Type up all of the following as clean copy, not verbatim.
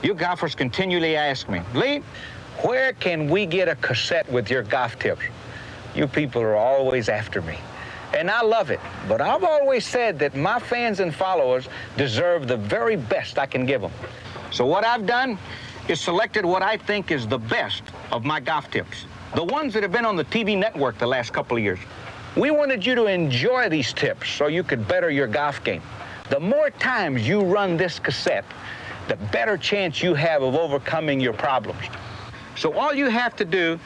You golfers continually ask me, Lee, where can we get a cassette with your golf tips? You people are always after me. And I love it, but I've always said that my fans and followers deserve the very best I can give them. So what I've done is selected what I think is the best of my golf tips, the ones that have been on the TV network the last couple of years. We wanted you to enjoy these tips so you could better your golf game. The more times you run this cassette, the better chance you have of overcoming your problems. So all you have to do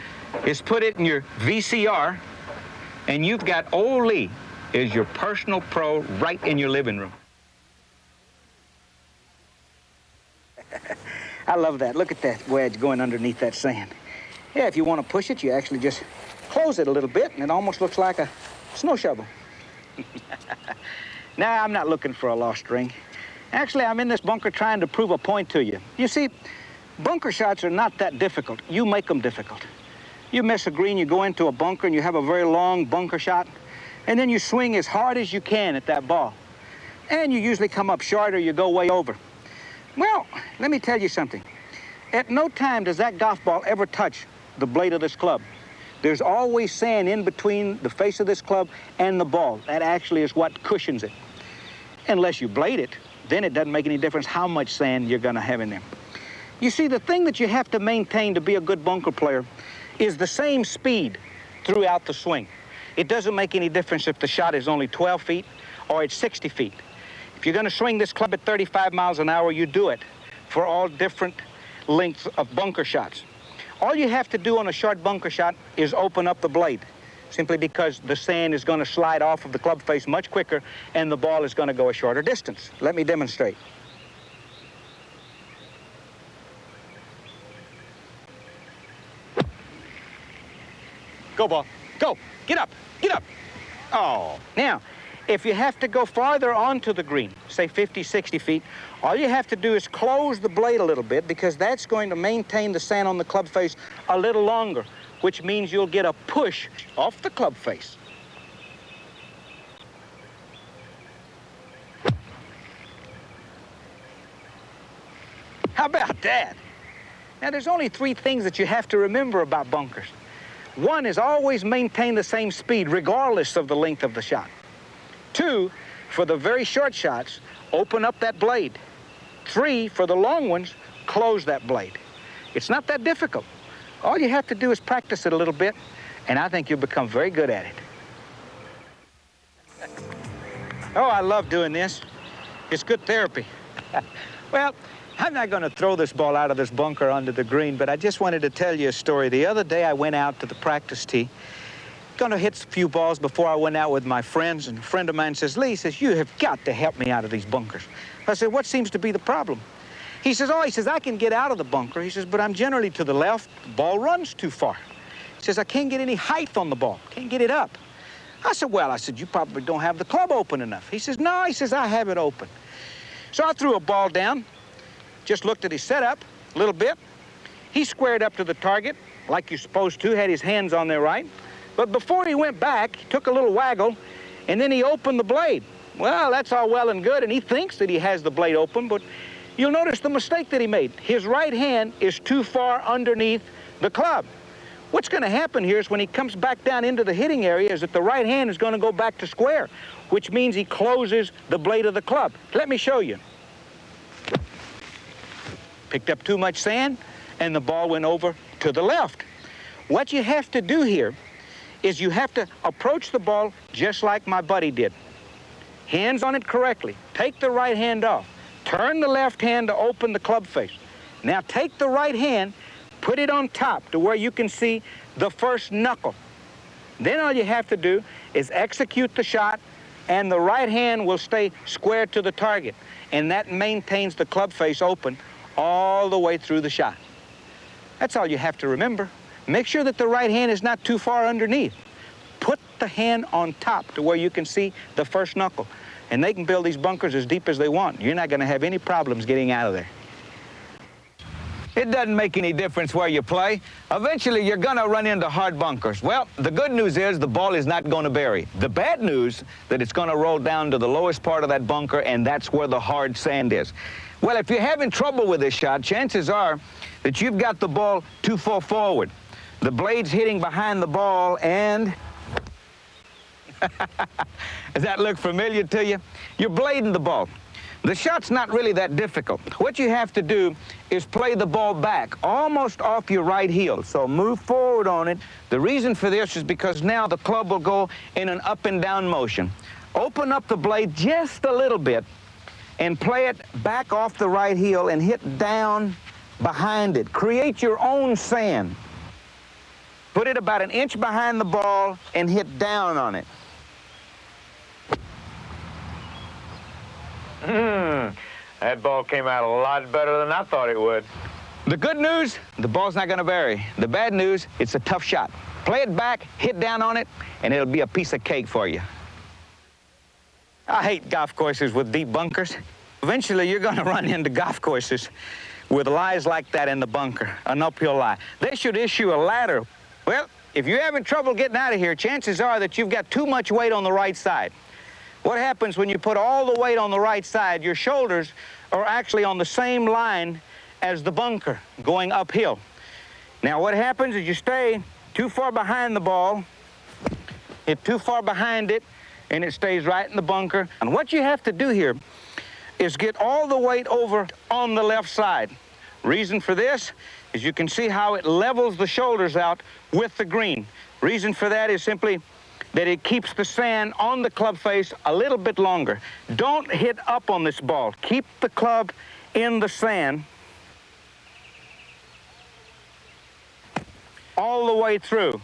is put it in your VCR, and you've got old Lee as your personal pro right in your living room. I love that. Look at that wedge going underneath that sand. Yeah, if you want to push it, you actually just close it a little bit, and it almost looks like a snow shovel. Now, I'm not looking for a lost ring. Actually, I'm in this bunker trying to prove a point to you. You see, bunker shots are not that difficult. You make them difficult. You miss a green, you go into a bunker, and you have a very long bunker shot, and then you swing as hard as you can at that ball. And you usually come up short or you go way over. Well, let me tell you something. At no time does that golf ball ever touch the blade of this club. There's always sand in between the face of this club and the ball. That actually is what cushions it. Unless you blade it, then it doesn't make any difference how much sand you're gonna have in there. You see, the thing that you have to maintain to be a good bunker player is the same speed throughout the swing. It doesn't make any difference if the shot is only 12 feet or it's 60 feet. If you're gonna swing this club at 35 miles an hour, you do it for all different lengths of bunker shots. All you have to do on a short bunker shot is open up the blade, simply because the sand is gonna slide off of the club face much quicker and the ball is gonna go a shorter distance. Let me demonstrate. Go, ball. Go. Get up. Get up. Oh. Now, if you have to go farther onto the green, say 50, 60 feet, all you have to do is close the blade a little bit, because that's going to maintain the sand on the club face a little longer, which means you'll get a push off the club face. How about that? Now, there's only 3 things that you have to remember about bunkers. 1 is always maintain the same speed regardless of the length of the shot. 2, for the very short shots, open up that blade. 3, for the long ones, close that blade. It's not that difficult. All you have to do is practice it a little bit, and I think you'll become very good at it. Oh, I love doing this. It's good therapy. Well, I'm not going to throw this ball out of this bunker onto the green, but I just wanted to tell you a story. The other day I went out to the practice tee, going to hit a few balls before I went out with my friends, and a friend of mine says, Lee, says, you have got to help me out of these bunkers. I said, what seems to be the problem? He says, oh, he says, I can get out of the bunker. He says, but I'm generally to the left. The ball runs too far. He says, I can't get any height on the ball. Can't get it up. I said, well, I said, you probably don't have the club open enough. He says, no, he says, I have it open. So I threw a ball down. Just looked at his setup a little bit. He squared up to the target like you're supposed to, had his hands on there right. But before he went back, he took a little waggle, and then he opened the blade. Well, that's all well and good, and he thinks that he has the blade open, but you'll notice the mistake that he made. His right hand is too far underneath the club. What's going to happen here is when he comes back down into the hitting area is that the right hand is going to go back to square, which means he closes the blade of the club. Let me show you. Picked up too much sand, and the ball went over to the left. What you have to do here is you have to approach the ball just like my buddy did. Hands on it correctly. Take the right hand off. Turn the left hand to open the club face. Now take the right hand, put it on top to where you can see the first knuckle. Then all you have to do is execute the shot, and the right hand will stay square to the target, and that maintains the club face open all the way through the shot. That's all you have to remember. Make sure that the right hand is not too far underneath. Put the hand on top to where you can see the first knuckle, and they can build these bunkers as deep as they want. You're not going to have any problems getting out of there. It doesn't make any difference where you play. Eventually, you're going to run into hard bunkers. Well, the good news is the ball is not going to bury. The bad news that it's going to roll down to the lowest part of that bunker, and that's where the hard sand is. Well, if you're having trouble with this shot, chances are that you've got the ball too far forward. The blade's hitting behind the ball, and does that look familiar to you? You're blading the ball. The shot's not really that difficult. What you have to do is play the ball back, almost off your right heel. So move forward on it. The reason for this is because now the club will go in an up and down motion. Open up the blade just a little bit and play it back off the right heel and hit down behind it. Create your own sand. Put it about an inch behind the ball and hit down on it. That ball came out a lot better than I thought it would. The good news, the ball's not going to bury. The bad news, it's a tough shot. Play it back, hit down on it, and it'll be a piece of cake for you. I hate golf courses with deep bunkers. Eventually, you're going to run into golf courses with lies like that in the bunker, an uphill lie. They should issue a ladder. Well, if you're having trouble getting out of here, chances are that you've got too much weight on the right side. What happens when you put all the weight on the right side, your shoulders are actually on the same line as the bunker going uphill. Now what happens is you stay too far behind the ball, hit too far behind it, and it stays right in the bunker. And what you have to do here is get all the weight over on the left side. Reason for this is you can see how it levels the shoulders out with the green. Reason for that is simply that it keeps the sand on the club face a little bit longer. Don't hit up on this ball. Keep the club in the sand all the way through.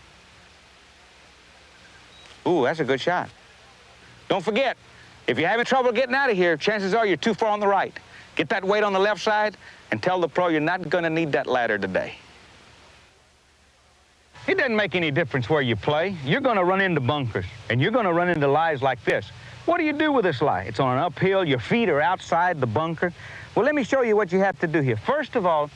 Ooh, that's a good shot. Don't forget, if you're having trouble getting out of here, chances are you're too far on the right. Get that weight on the left side and tell the pro you're not going to need that ladder today. It doesn't make any difference where you play. You're going to run into bunkers, and you're going to run into lies like this. What do you do with this lie? It's on an uphill. Your feet are outside the bunker. Well, let me show you what you have to do here. First of all,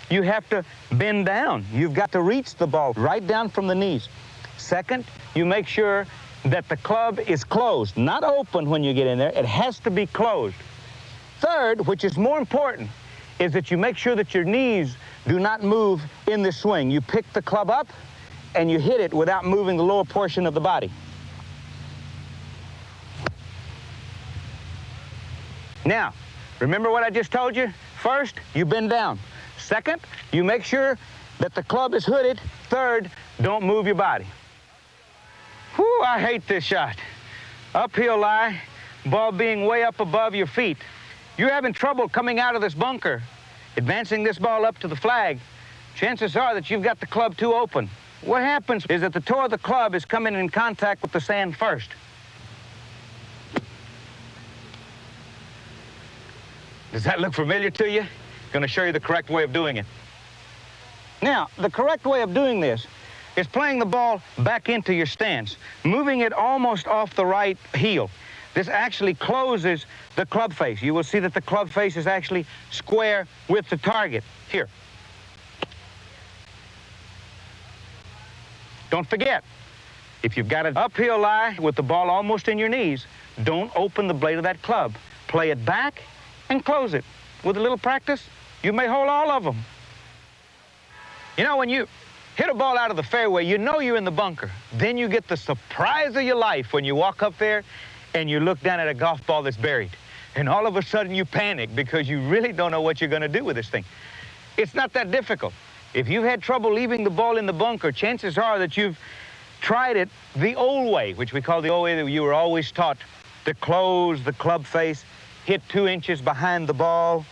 you have to bend down. You've got to reach the ball right down from the knees. Second, you make sure that the club is closed, not open when you get in there. It has to be closed. Third, which is more important, is that you make sure that your knees do not move in the swing. You pick the club up and you hit it without moving the lower portion of the body. Now, remember what I just told you? First, you bend down. Second, you make sure that the club is hooded. Third, don't move your body. Whew, I hate this shot. Uphill lie, ball being way up above your feet. You're having trouble coming out of this bunker, advancing this ball up to the flag. Chances are that you've got the club too open. What happens is that the toe of the club is coming in contact with the sand first. Does that look familiar to you? I'm going to show you the correct way of doing it. Now, the correct way of doing this is playing the ball back into your stance, moving it almost off the right heel. This actually closes the club face. You will see that the club face is actually square with the target. Here. Don't forget, if you've got an uphill lie with the ball almost in your knees, don't open the blade of that club. Play it back and close it. With a little practice, you may hold all of them. You know, when you hit a ball out of the fairway, you know you're in the bunker. Then you get the surprise of your life when you walk up there and you look down at a golf ball that's buried. And all of a sudden you panic because you really don't know what you're going to do with this thing. It's not that difficult. If you've had trouble leaving the ball in the bunker, chances are that you've tried it the old way, which we call the old way that you were always taught to close the club face, hit 2 inches behind the ball.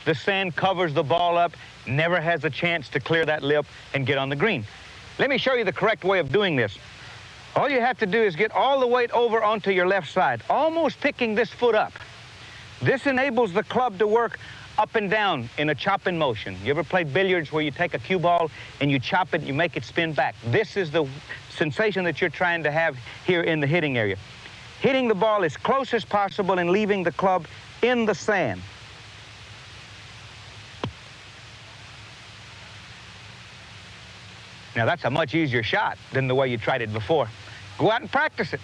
The sand covers the ball up, never has a chance to clear that lip and get on the green. Let me show you the correct way of doing this. All you have to do is get all the weight over onto your left side, almost picking this foot up. This enables the club to work up and down in a chopping motion. You ever played billiards where you take a cue ball and you chop it and you make it spin back? This is the sensation that you're trying to have here in the hitting area. Hitting the ball as close as possible and leaving the club in the sand. Now, that's a much easier shot than the way you tried it before. Go out and practice it.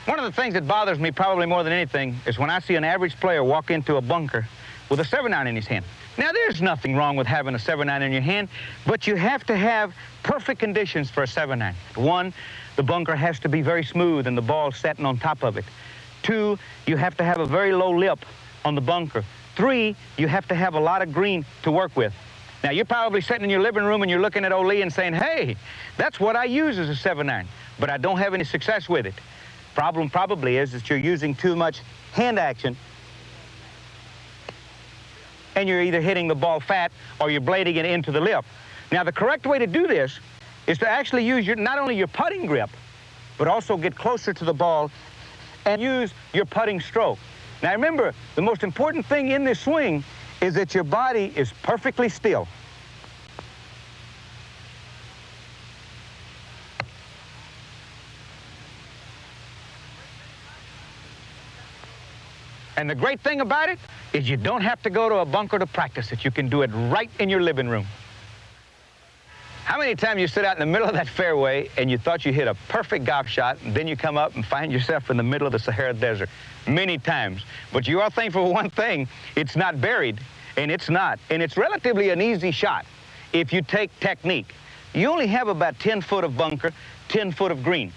One of the things that bothers me probably more than anything is when I see an average player walk into a bunker with a 7-iron in his hand. Now, there's nothing wrong with having a 7-iron in your hand, but you have to have perfect conditions for a 7-iron. One, the bunker has to be very smooth and the ball setting on top of it. Two, you have to have a very low lip on the bunker. Three, you have to have a lot of green to work with. Now, you're probably sitting in your living room and you're looking at Ole and saying, hey, that's what I use as a 7-iron, but I don't have any success with it. Problem probably is that you're using too much hand action and you're either hitting the ball fat or you're blading it into the lip. Now, the correct way to do this is to actually use not only your putting grip, but also get closer to the ball and use your putting stroke. Now, remember, the most important thing in this swing is that your body is perfectly still. And the great thing about it is you don't have to go to a bunker to practice it. You can do it right in your living room. How many times you sit out in the middle of that fairway and you thought you hit a perfect golf shot, and then you come up and find yourself in the middle of the Sahara Desert? Many times. But you are thankful for one thing: it's not buried, and it's not. And it's relatively an easy shot if you take technique. You only have about 10 foot of bunker, 10 foot of green.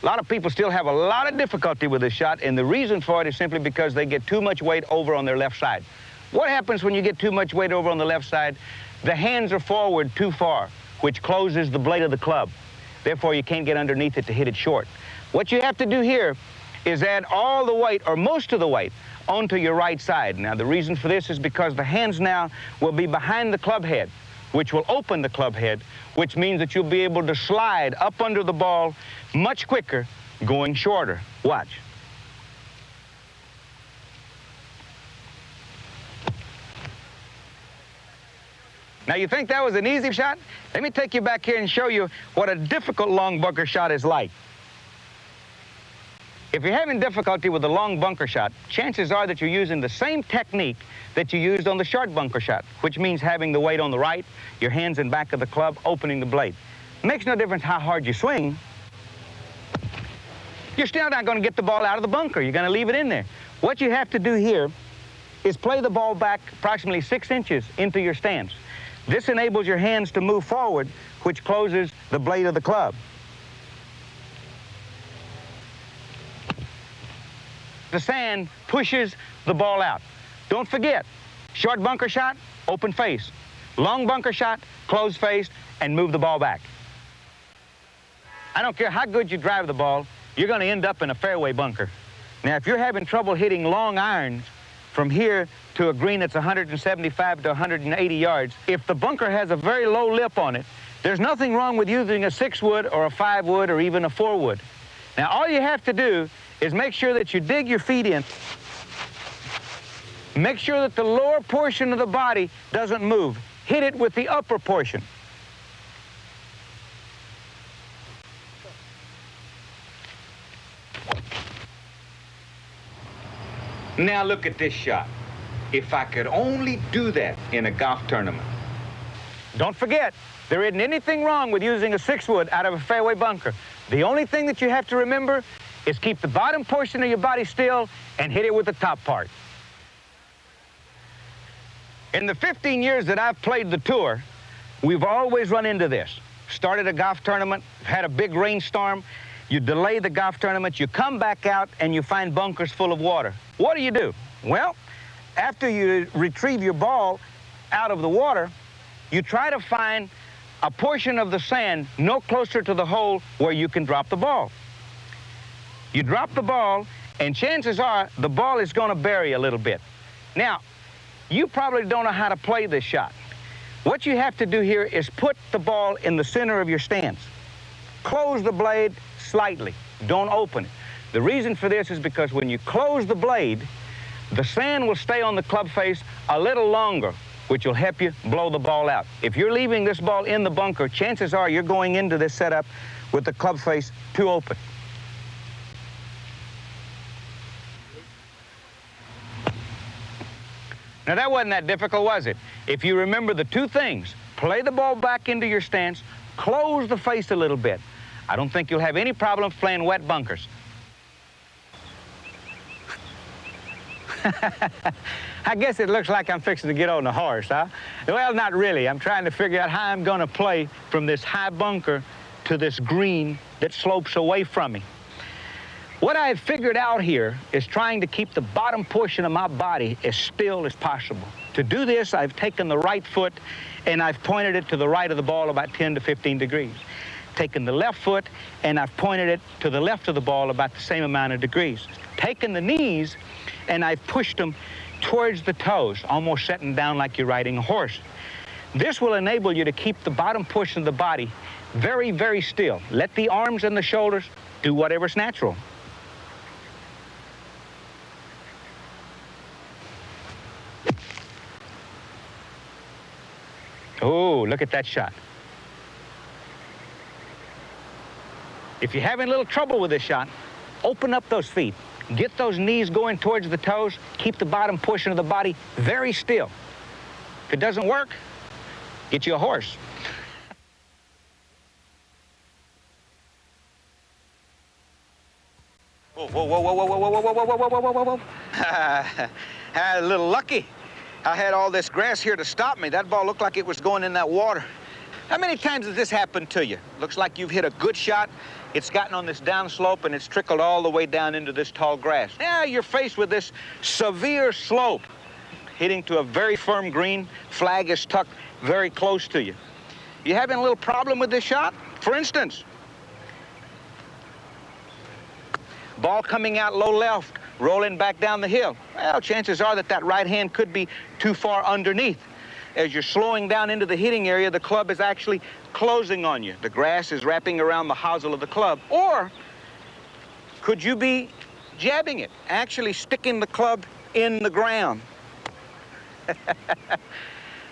A lot of people still have a lot of difficulty with this shot, and the reason for it is simply because they get too much weight over on their left side. What happens when you get too much weight over on the left side? The hands are forward too far, which closes the blade of the club. Therefore, you can't get underneath it to hit it short. What you have to do here is add all the weight, or most of the weight, onto your right side. Now, the reason for this is because the hands now will be behind the club head, which will open the club head, which means that you'll be able to slide up under the ball much quicker, going shorter. Watch. Now, you think that was an easy shot? Let me take you back here and show you what a difficult long bunker shot is like. If you're having difficulty with the long bunker shot, chances are that you're using the same technique that you used on the short bunker shot, which means having the weight on the right, your hands in back of the club, opening the blade. Makes no difference how hard you swing. You're still not going to get the ball out of the bunker. You're going to leave it in there. What you have to do here is play the ball back approximately 6 inches into your stance. This enables your hands to move forward, which closes the blade of the club. The sand pushes the ball out. Don't forget, short bunker shot, open face. Long bunker shot, closed face, and move the ball back. I don't care how good you drive the ball, you're going to end up in a fairway bunker. Now, if you're having trouble hitting long irons from here to a green that's 175 to 180 yards, if the bunker has a very low lip on it, there's nothing wrong with using a 6-wood or a 5-wood or even a 4-wood. Now, all you have to do is make sure that you dig your feet in. Make sure that the lower portion of the body doesn't move. Hit it with the upper portion. Now look at this shot. If I could only do that in a golf tournament. Don't forget, there isn't anything wrong with using a 6-wood out of a fairway bunker. The only thing that you have to remember is keep the bottom portion of your body still and hit it with the top part. In the 15 years that I've played the tour, we've always run into this. Started a golf tournament, had a big rainstorm, you delay the golf tournament, you come back out and you find bunkers full of water. What do? Well, after you retrieve your ball out of the water, you try to find a portion of the sand no closer to the hole where you can drop the ball. You drop the ball, and chances are the ball is going to bury a little bit. Now, you probably don't know how to play this shot. What you have to do here is put the ball in the center of your stance. Close the blade slightly. Don't open it. The reason for this is because when you close the blade, the sand will stay on the club face a little longer, which will help you blow the ball out. If you're leaving this ball in the bunker, chances are you're going into this setup with the club face too open. Now, that wasn't that difficult, was it? If you remember the two things, play the ball back into your stance, close the face a little bit. I don't think you'll have any problem playing wet bunkers. I guess it looks like I'm fixing to get on the horse, huh? Well, not really. I'm trying to figure out how I'm going to play from this high bunker to this green that slopes away from me. What I have figured out here is trying to keep the bottom portion of my body as still as possible. To do this, I've taken the right foot and I've pointed it to the right of the ball about 10 to 15 degrees. Taken the left foot and I've pointed it to the left of the ball about the same amount of degrees. Taken the knees and I've pushed them towards the toes, almost sitting down like you're riding a horse. This will enable you to keep the bottom portion of the body very, very still. Let the arms and the shoulders do whatever's natural. Oh, look at that shot. If you're having a little trouble with this shot, open up those feet. Get those knees going towards the toes. Keep the bottom portion of the body very still. If it doesn't work, get you a horse. Whoa, whoa, whoa, whoa, whoa, whoa, whoa, whoa, whoa, whoa, whoa, whoa, whoa, whoa. A little lucky. I had all this grass here to stop me. That ball looked like it was going in that water. How many times has this happened to you? Looks like you've hit a good shot. It's gotten on this downslope and it's trickled all the way down into this tall grass. Now you're faced with this severe slope, hitting to a very firm green. Flag is tucked very close to you. You having a little problem with this shot? For instance, ball coming out low left, rolling back down the hill. Well, chances are that that right hand could be too far underneath. As you're slowing down into the hitting area, the club is actually closing on you. The grass is wrapping around the hosel of the club. Or could you be jabbing it, actually sticking the club in the ground?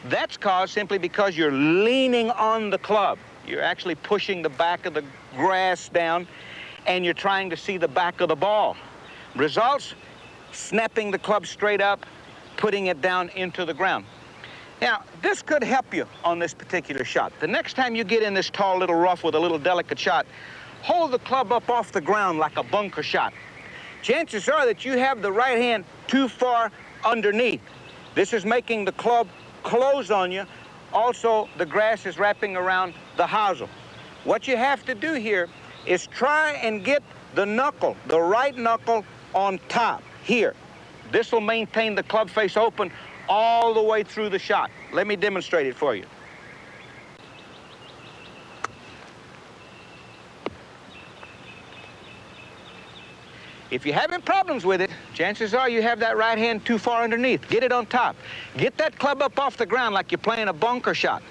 That's caused simply because you're leaning on the club. You're actually pushing the back of the grass down and you're trying to see the back of the ball. Results, snapping the club straight up, putting it down into the ground. Now, this could help you on this particular shot. The next time you get in this tall little rough with a little delicate shot, hold the club up off the ground like a bunker shot. Chances are that you have the right hand too far underneath. This is making the club close on you. Also, the grass is wrapping around the hosel. What you have to do here is try and get the knuckle, the right knuckle, on top here. This will maintain the club face open all the way through the shot. Let me demonstrate it for you. If you're having problems with it, chances are you have that right hand too far underneath. Get it on top. Get that club up off the ground like you're playing a bunker shot.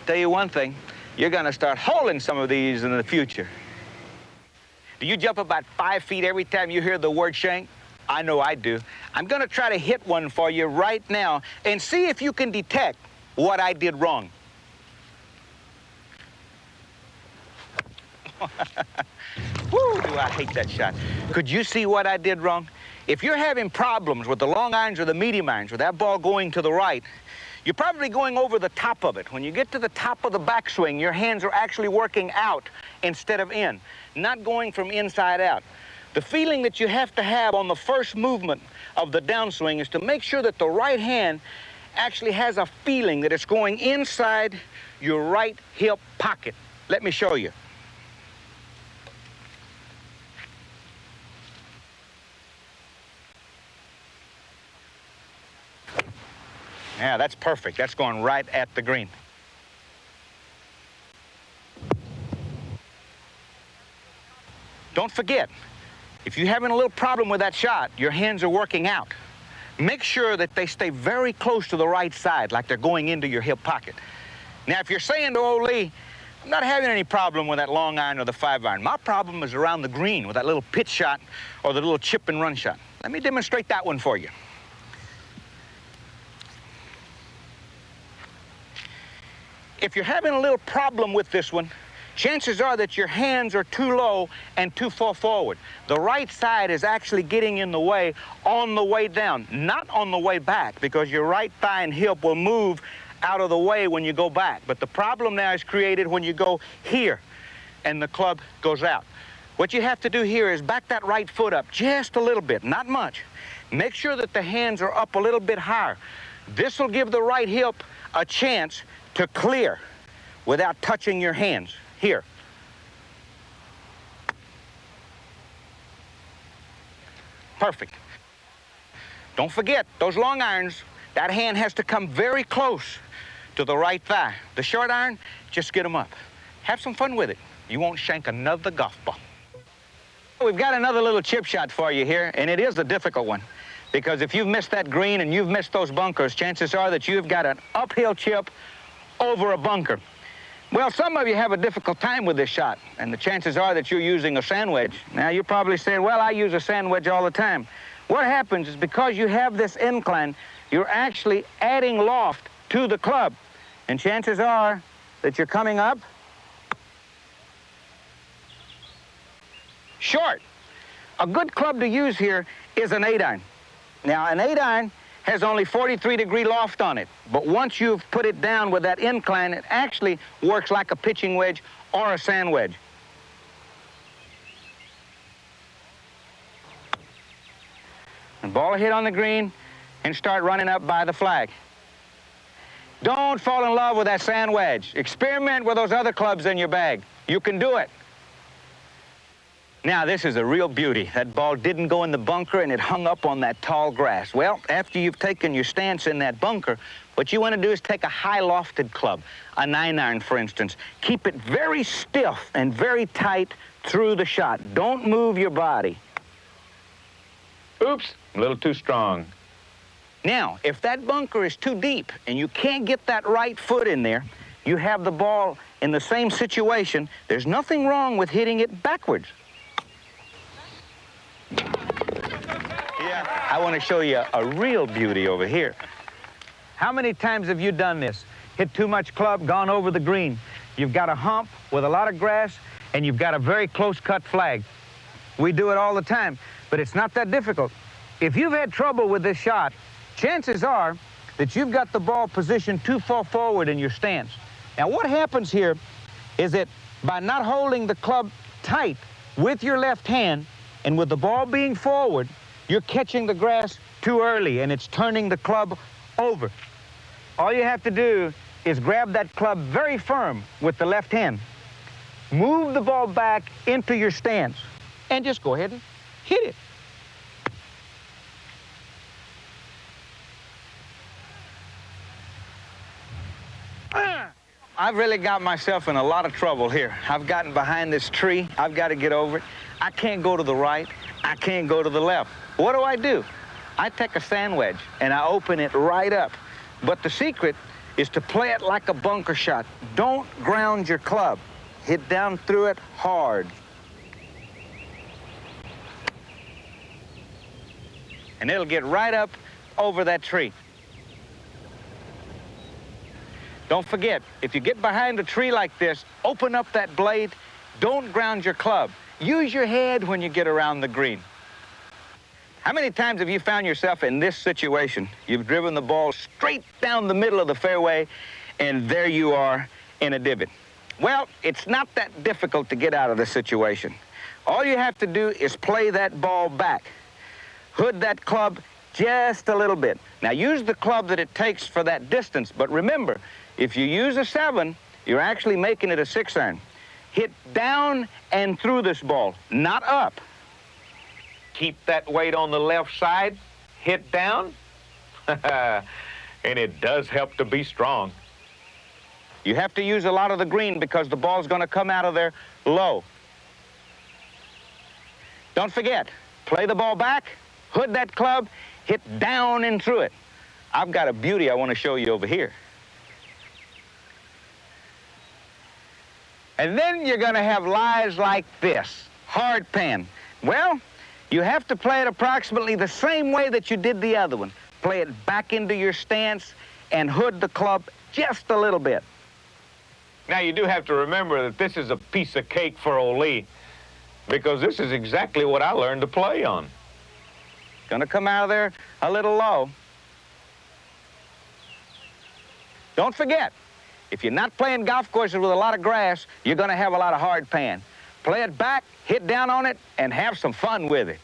Tell you one thing, you're gonna start holding some of these in the future. Do you jump about 5 feet every time you hear the word shank? I know I do. I'm gonna try to hit one for you right now and see if you can detect what I did wrong. Woo, do I hate that shot. Could you see what I did wrong? If you're having problems with the long irons or the medium irons, with that ball going to the right, you're probably going over the top of it. When you get to the top of the backswing, your hands are actually working out instead of in, not going from inside out. The feeling that you have to have on the first movement of the downswing is to make sure that the right hand actually has a feeling that it's going inside your right hip pocket. Let me show you. Yeah, that's perfect. That's going right at the green. Don't forget, if you're having a little problem with that shot, your hands are working out. Make sure that they stay very close to the right side, like they're going into your hip pocket. Now, if you're saying to old Lee, I'm not having any problem with that long iron or the 5-iron. My problem is around the green with that little pitch shot or the little chip and run shot. Let me demonstrate that one for you. If you're having a little problem with this one, chances are that your hands are too low and too far forward. The right side is actually getting in the way on the way down, not on the way back, because your right thigh and hip will move out of the way when you go back. But the problem now is created when you go here and the club goes out. What you have to do here is back that right foot up just a little bit, not much. Make sure that the hands are up a little bit higher. This will give the right hip a chance to clear without touching your hands. Here. Perfect. Don't forget, those long irons, that hand has to come very close to the right thigh. The short iron, just get them up. Have some fun with it. You won't shank another golf ball. We've got another little chip shot for you here, and it is a difficult one. Because if you've missed that green and you've missed those bunkers, chances are that you've got an uphill chip over a bunker. Well, some of you have a difficult time with this shot, and the chances are that you're using a sand wedge. Now, you're probably saying, well, I use a sand wedge all the time. What happens is because you have this incline, you're actually adding loft to the club. And chances are that you're coming up short. A good club to use here is an 8-iron. Now, an 8-iron has only 43-degree loft on it, but once you've put it down with that incline, it actually works like a pitching wedge or a sand wedge. And ball a hit on the green and start running up by the flag. Don't fall in love with that sand wedge. Experiment with those other clubs in your bag. You can do it. Now, this is a real beauty. That ball didn't go in the bunker, and it hung up on that tall grass. Well, after you've taken your stance in that bunker, what you want to do is take a high-lofted club, a 9-iron, for instance. Keep it very stiff and very tight through the shot. Don't move your body. Oops, a little too strong. Now, if that bunker is too deep and you can't get that right foot in there, you have the ball in the same situation. There's nothing wrong with hitting it backwards. Yeah, I want to show you a real beauty over here. How many times have you done this? Hit too much club, gone over the green. You've got a hump with a lot of grass, and you've got a very close-cut flag. We do it all the time, but it's not that difficult. If you've had trouble with this shot, chances are that you've got the ball positioned too far forward in your stance. Now, what happens here is that by not holding the club tight with your left hand and with the ball being forward, you're catching the grass too early and it's turning the club over. All you have to do is grab that club very firm with the left hand, move the ball back into your stance, and just go ahead and hit it. I've really got myself in a lot of trouble here. I've gotten behind this tree. I've got to get over it. I can't go to the right. I can't go to the left. What do? I take a sand wedge and I open it right up. But the secret is to play it like a bunker shot. Don't ground your club. Hit down through it hard. And it'll get right up over that tree. Don't forget, if you get behind a tree like this, open up that blade. Don't ground your club. Use your head when you get around the green. How many times have you found yourself in this situation? You've driven the ball straight down the middle of the fairway, and there you are in a divot. Well, it's not that difficult to get out of this situation. All you have to do is play that ball back. Hood that club just a little bit. Now, use the club that it takes for that distance, but remember, if you use a 7, you're actually making it a 6-iron. Hit down and through this ball, not up. Keep that weight on the left side, hit down, and it does help to be strong. You have to use a lot of the green because the ball's going to come out of there low. Don't forget, play the ball back, hood that club, hit down and through it. I've got a beauty I want to show you over here. And then you're going to have lies like this. Hard pan. Well, you have to play it approximately the same way that you did the other one. Play it back into your stance and hood the club just a little bit. Now, you do have to remember that this is a piece of cake for old Lee, because this is exactly what I learned to play on. Going to come out of there a little low. Don't forget, if you're not playing golf courses with a lot of grass, you're going to have a lot of hard pan. Play it back, hit down on it, and have some fun with it.